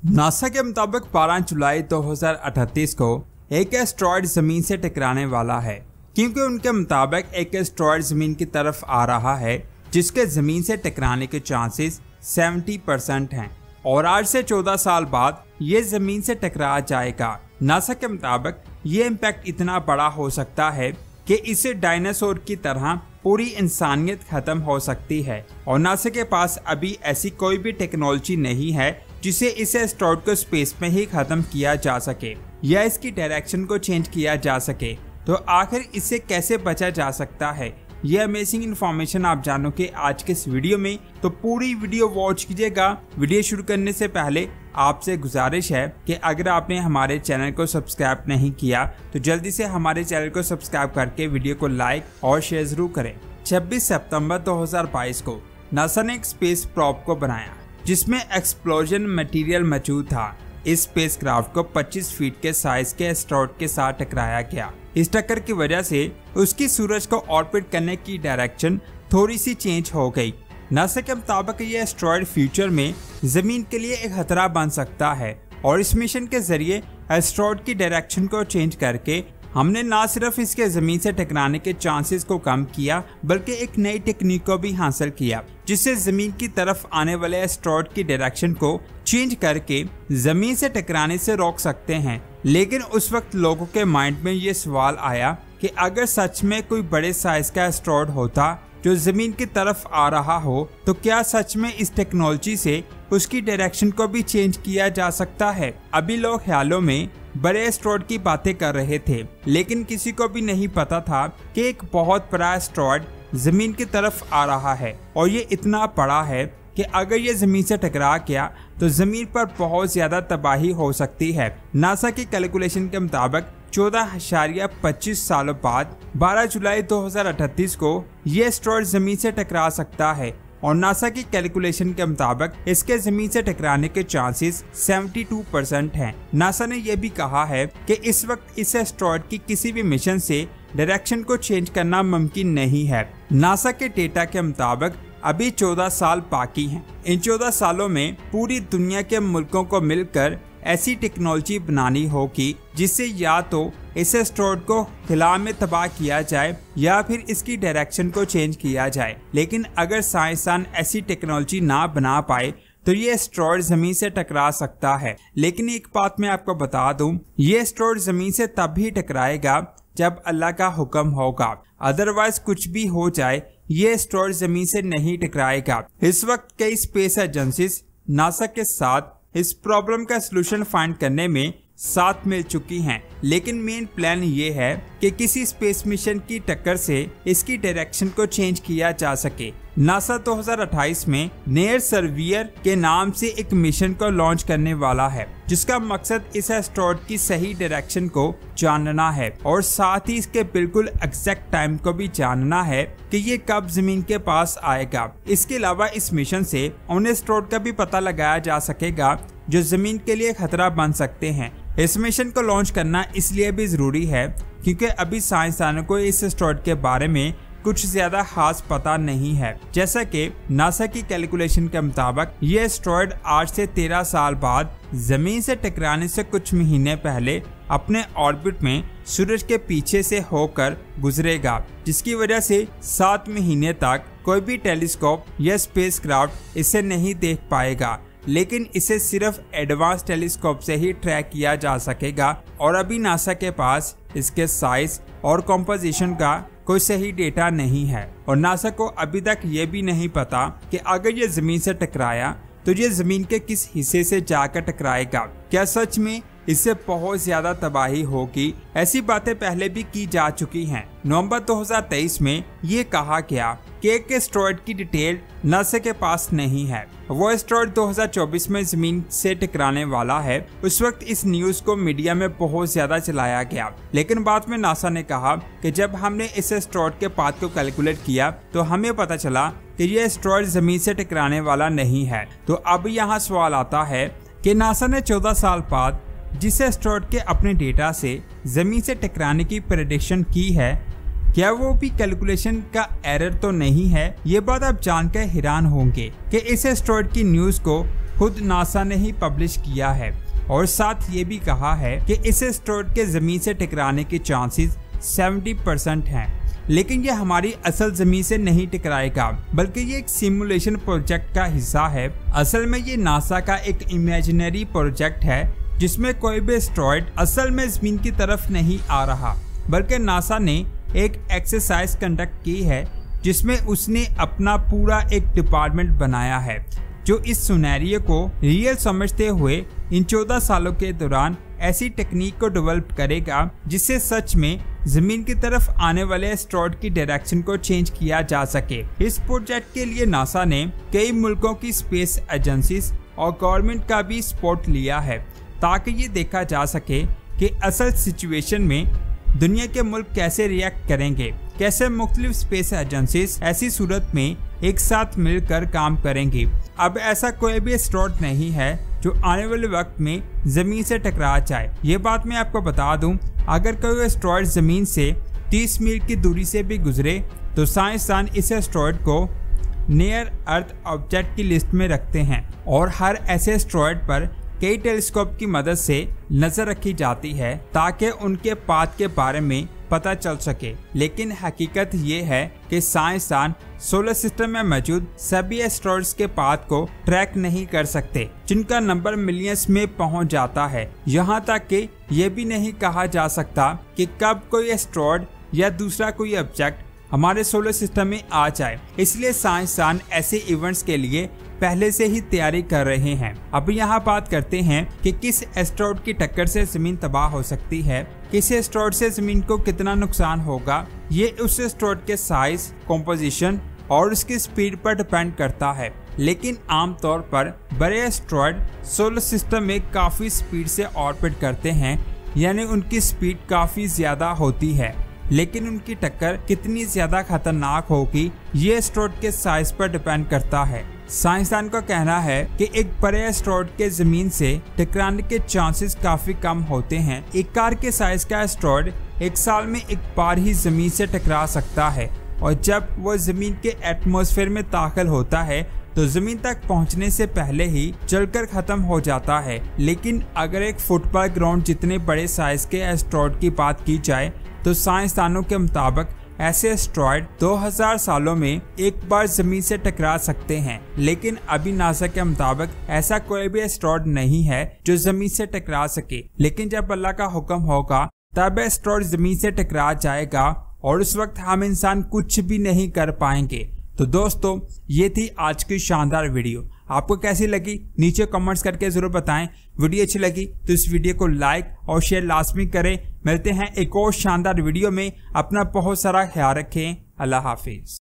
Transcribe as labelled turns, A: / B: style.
A: NASA के मुताबिक 12 जुलाई 2038 को एक एस्ट्रॉयड जमीन से टकराने वाला है, क्योंकि उनके मुताबिक एक एस्ट्रॉयड जमीन की तरफ आ रहा है जिसके जमीन से टकराने के चांसेस 70% हैं और आज से 14 साल बाद ये जमीन से टकरा जाएगा। नासा के मुताबिक ये इम्पैक्ट इतना बड़ा हो सकता है कि इससे डायनासोर की तरह पूरी इंसानियत खत्म हो सकती है और नासा के पास अभी ऐसी कोई भी टेक्नोलॉजी नहीं है जिसे इस एस्ट्रॉयड को स्पेस में ही खत्म किया जा सके या इसकी डायरेक्शन को चेंज किया जा सके। तो आखिर इससे कैसे बचा जा सकता है, ये अमेजिंग इन्फॉर्मेशन आप जानोगे आज के इस वीडियो में, तो पूरी वीडियो वॉच कीजिएगा। वीडियो शुरू करने से पहले आपसे गुजारिश है कि अगर आपने हमारे चैनल को सब्सक्राइब नहीं किया तो जल्दी से हमारे चैनल को सब्सक्राइब करके वीडियो को लाइक और शेयर जरूर करें। 26 सितंबर 2022 को नासा ने एक स्पेस प्रॉब को बनाया जिसमें एक्सप्लोजन मटेरियल मौजूद था। इस स्पेसक्राफ्ट को 25 फीट के साइज के एस्ट्रॉयड के साथ टकराया गया। इस टक्कर की वजह से उसकी सूरज को ऑर्बिट करने की डायरेक्शन थोड़ी सी चेंज हो गई। नासा के मुताबिक ये एस्ट्रॉयड फ्यूचर में जमीन के लिए एक खतरा बन सकता है और इस मिशन के जरिए एस्ट्रॉयड की डायरेक्शन को चेंज करके हमने ना सिर्फ इसके जमीन से टकराने के चांसेस को कम किया बल्कि एक नई टेक्निक को भी हासिल किया जिससे जमीन की तरफ आने वाले एस्ट्रॉयड की डायरेक्शन को चेंज करके जमीन से टकराने से रोक सकते हैं। लेकिन उस वक्त लोगों के माइंड में ये सवाल आया कि अगर सच में कोई बड़े साइज का एस्ट्रॉयड होता जो जमीन की तरफ आ रहा हो तो क्या सच में इस टेक्नोलॉजी से उसकी डायरेक्शन को भी चेंज किया जा सकता है। अभी लोग ख्यालों में बड़े एस्ट्रॉयड की बातें कर रहे थे, लेकिन किसी को भी नहीं पता था कि एक बहुत बड़ा एस्ट्रॉयड जमीन की तरफ आ रहा है और ये इतना बड़ा है कि अगर ये जमीन से टकरा गया तो जमीन पर बहुत ज्यादा तबाही हो सकती है। नासा की कैलकुलेशन के मुताबिक 14.25 सालों बाद 12 जुलाई 2038 को ये एस्ट्रॉयड जमीन से टकरा सकता है और नासा की कैलकुलेशन के मुताबिक इसके जमीन से टकराने के चांसेस 72% हैं। नासा ने यह भी कहा है कि इस वक्त इस एस्ट्रॉयड की किसी भी मिशन से डायरेक्शन को चेंज करना मुमकिन नहीं है। नासा के डेटा के मुताबिक अभी 14 साल बाकी हैं। इन 14 सालों में पूरी दुनिया के मुल्कों को मिलकर ऐसी टेक्नोलॉजी बनानी होगी जिससे या तो इस एस्ट्रॉयड को खिला में तबाह किया जाए या फिर इसकी डायरेक्शन को चेंज किया जाए। लेकिन अगर साइंसदान ऐसी टेक्नोलॉजी ना बना पाए तो ये एस्ट्रॉयड जमीन से टकरा सकता है। लेकिन एक बात मैं आपको बता दूं, ये एस्ट्रॉयड जमीन से तब ही टकराएगा जब अल्लाह का हुक्म होगा, अदरवाइज कुछ भी हो जाए ये एस्ट्रॉयड जमीन से नहीं टकराएगा। इस वक्त कई स्पेस एजेंसीज नासा के साथ इस प्रॉब्लम का सलूशन फाइंड करने में साथ मिल चुकी हैं, लेकिन मेन प्लान ये है कि किसी स्पेस मिशन की टक्कर से इसकी डायरेक्शन को चेंज किया जा सके। नासा 2028 में नेयर सर्वियर के नाम से एक मिशन को लॉन्च करने वाला है जिसका मकसद इस एस्ट्रॉयड की सही डायरेक्शन को जानना है और साथ ही इसके बिल्कुल एग्जैक्ट टाइम को भी जानना है कि ये कब जमीन के पास आएगा। इसके अलावा इस मिशन से उन एस्ट्रॉयड का भी पता लगाया जा सकेगा जो जमीन के लिए खतरा बन सकते हैं। इस मिशन को लॉन्च करना इसलिए भी जरूरी है क्योंकि अभी साइंसदानों को इस एस्ट्रॉयड के बारे में कुछ ज्यादा खास पता नहीं है। जैसा कि नासा की कैलकुलेशन के मुताबिक ये एस्ट्रॉयड आज से 13 साल बाद जमीन से टकराने से कुछ महीने पहले अपने ऑर्बिट में सूरज के पीछे से होकर गुजरेगा, जिसकी वजह से 7 महीने तक कोई भी टेलीस्कोप या स्पेसक्राफ्ट इसे नहीं देख पाएगा। लेकिन इसे सिर्फ एडवांस टेलीस्कोप से ही ट्रैक किया जा सकेगा और अभी नासा के पास इसके साइज और कॉम्पोजिशन का कोई सही डेटा नहीं है और नासा को अभी तक ये भी नहीं पता कि अगर ये जमीन से टकराया तो ये जमीन के किस हिस्से से जाकर टकराएगा। क्या सच में इससे बहुत ज्यादा तबाही होगी? ऐसी बातें पहले भी की जा चुकी हैं। नवंबर 2023 में ये कहा गया कि एक एस्ट्रॉयड की डिटेल नासा के पास नहीं है। वो एस्ट्रॉयड 2024 में जमीन से टकराने वाला है। उस वक्त इस न्यूज को मीडिया में बहुत ज्यादा चलाया गया, लेकिन बाद में नासा ने कहा कि जब हमने इस एस्ट्रॉयड के पाथ को कैलकुलेट किया तो हमें पता चला कि ये एस्ट्रॉयड जमीन से टकराने वाला नहीं है। तो अब यहाँ सवाल आता है कि नासा ने 14 साल बाद जिस एस्ट्रॉयड के अपने डेटा से जमीन से टकराने की प्रेडिक्शन की है, क्या वो भी कैलकुलेशन का एरर तो नहीं है? ये बात आप जानकर हैरान होंगे कि इस एस्ट्रॉयड की न्यूज को खुद नासा ने ही पब्लिश किया है और साथ ये भी कहा है कि इस एस्टेरॉयड के जमीन से टकराने के चांसेस 70% हैं। लेकिन ये हमारी असल जमीन से नहीं टकराएगा, बल्कि ये एक सिमुलेशन प्रोजेक्ट का हिस्सा है। असल में ये नासा का एक इमेजिनरी प्रोजेक्ट है जिसमें कोई भी एस्टेरॉयड असल में जमीन की तरफ नहीं आ रहा, बल्कि नासा ने एक एक्सरसाइज कंडक्ट की है जिसमें उसने अपना पूरा एक डिपार्टमेंट बनाया है जो इस सिनेरियो को रियल समझते हुए इन 14 सालों के दौरान ऐसी टेक्निक को डेवलप करेगा जिससे सच में जमीन की तरफ आने वाले एस्टेरॉयड की डायरेक्शन को चेंज किया जा सके। इस प्रोजेक्ट के लिए नासा ने कई मुल्कों की स्पेस एजेंसीज और गवर्नमेंट का भी सपोर्ट लिया है ताकि ये देखा जा सके कि असल सिचुएशन में दुनिया के मुल्क कैसे रिएक्ट करेंगे, कैसे मुख्तलिफ स्पेस एजेंसीज ऐसी सूरत में एक साथ मिलकर काम करेंगी। अब ऐसा कोई भी एस्टेरॉयड नहीं है जो आने वाले वक्त में जमीन से टकरा जाए। ये बात मैं आपको बता दूं, अगर कोई एस्टेरॉयड जमीन से 30 मील की दूरी से भी गुजरे तो साइंसदान इस एस्टेरॉयड को नियर अर्थ ऑब्जेक्ट की लिस्ट में रखते हैं और हर ऐसे एस्टेरॉयड पर कई टेलीस्कोप की मदद से नजर रखी जाती है ताकि उनके पाथ के बारे में पता चल सके। लेकिन हकीकत ये है कि साइंसदान सोलर सिस्टम में मौजूद सभी एस्टेरॉयड्स के पाथ को ट्रैक नहीं कर सकते जिनका नंबर मिलियंस में पहुंच जाता है। यहाँ तक कि ये भी नहीं कहा जा सकता कि कब कोई एस्टेरॉयड या दूसरा कोई ऑब्जेक्ट हमारे सोलर सिस्टम में आ जाए। इसलिए साइंसदान ऐसे इवेंट्स के लिए पहले से ही तैयारी कर रहे हैं। अब यहाँ बात करते हैं कि किस एस्टेरॉयड की टक्कर से जमीन तबाह हो सकती है, किस एस्टेरॉयड से जमीन को कितना नुकसान होगा। ये उस एस्टेरॉयड के साइज, कॉम्पोजिशन और उसकी स्पीड पर डिपेंड करता है। लेकिन आमतौर पर बड़े एस्टेरॉयड सोलर सिस्टम में काफी स्पीड से ऑर्बिट करते हैं, यानी उनकी स्पीड काफी ज्यादा होती है। लेकिन उनकी टक्कर कितनी ज्यादा खतरनाक होगी ये एस्टेरॉयड के साइज पर डिपेंड करता है। साइंसदान का कहना है कि एक बड़े एस्टेरॉयड के जमीन से टकराने के चांसेस काफी कम होते हैं। एक कार के साइज का एस्टेरॉयड एक साल में एक बार ही जमीन से टकरा सकता है और जब वो जमीन के एटमॉस्फेयर में दाखिल होता है तो जमीन तक पहुंचने से पहले ही जलकर खत्म हो जाता है। लेकिन अगर एक फुटबॉल ग्राउंड जितने बड़े साइज के एस्टेरॉयड की बात की जाए तो साइंसदानों के मुताबिक ऐसे एस्टेरॉयड 2000 सालों में एक बार जमीन से टकरा सकते हैं। लेकिन अभी नासा के मुताबिक ऐसा कोई भी एस्टेरॉयड नहीं है जो जमीन से टकरा सके। लेकिन जब अल्लाह का हुक्म होगा तब एस्टेरॉयड जमीन से टकरा जाएगा और उस वक्त हम इंसान कुछ भी नहीं कर पाएंगे। तो दोस्तों, ये थी आज की शानदार वीडियो। आपको कैसी लगी नीचे कमेंट्स करके जरूर बताएं। वीडियो अच्छी लगी तो इस वीडियो को लाइक और शेयर लाजमी करें। मिलते हैं एक और शानदार वीडियो में। अपना बहुत सारा ख्याल रखें। अल्लाह हाफिज।